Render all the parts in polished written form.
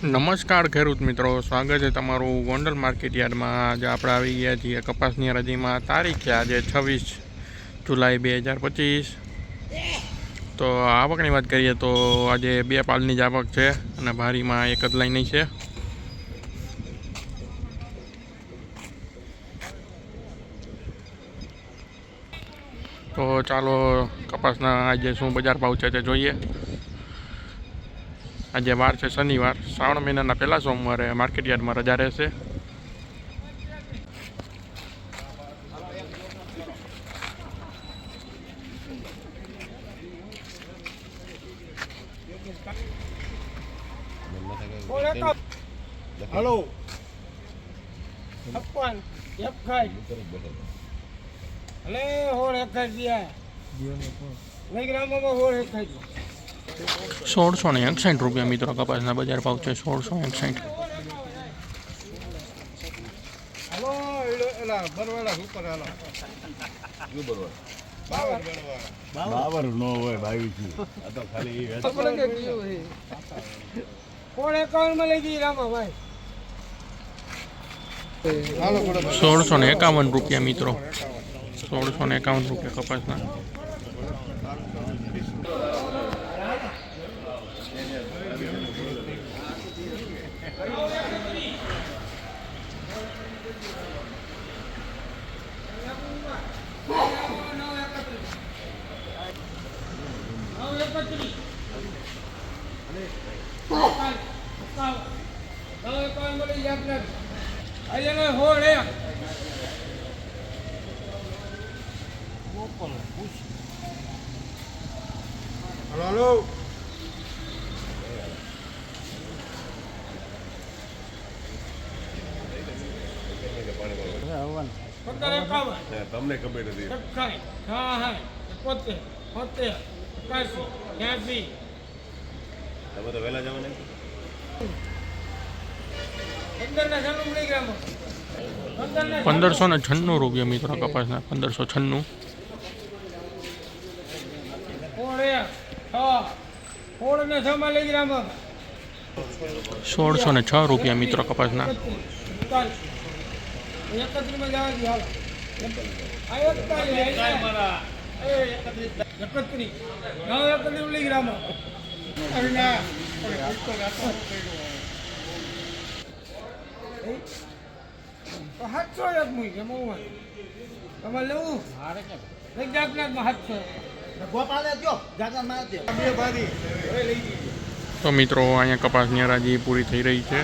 નમસ્કાર ખેડૂત મિત્રો, સ્વાગત છે તમારું ગોંડલ માર્કેટ યાર્ડમાં. આજે આપણે આવી ગયા છીએ કપાસની હરાજીમાં. તારીખ છે આજે 26 જુલાઈ 2025. તો આવકની વાત કરીએ તો આજે 2 પાલની જ આવક છે અને ભારીમાં એક જ લાઈનની છે. તો ચાલો કપાસના આજે શું બજાર ભાવ છે તે જોઈએ. આજે વાર છે શનિવાર, શ્રાવણ મહિનાના પહેલા સોમવારે માર્કેટ યાર્ડમાં રજા રહેશે. હલો 56 1 અલે હોળ 1 દિયા નહીં ગ્રામમાં હોળ 1 ₹1661 રૂપિયા મિત્રો કપાસના બજાર ભાવ છે. 1661. હલો એલા બરવાડા ઉપર હાલો જો બરવાડા બાવર નો હોય 22 આ તો ખાલી હોળ 51 માં લઈ ગઈ રામા ભાઈ. 1651 રૂપિયા મિત્રો. 1651 રૂપિયા કપાસના. હલો તમને ખબર નથી. તમે તો વહેલા જવા નહીં. 1596 રૂપિયા મિત્રો કપાસના. 1596. હોળ ને 6 માં લઈ ગયા. 1606 રૂપિયા મિત્રો કપાસના. 31 માં જવા દી હાલો. આ 31 લઈ ગયા. અરે ના હાથસો એક મુઈ કે મઉ તમારે લેવું એક જાતનામાં હાથસો ગોપાલે જો જાગા માર દે બે ભારી લઈ ગઈ. તો મિત્રો અહીંયા કપાસની હરાજી પૂરી થઈ રહી છે.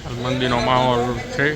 હાલ મંદીનો માહોલ છે.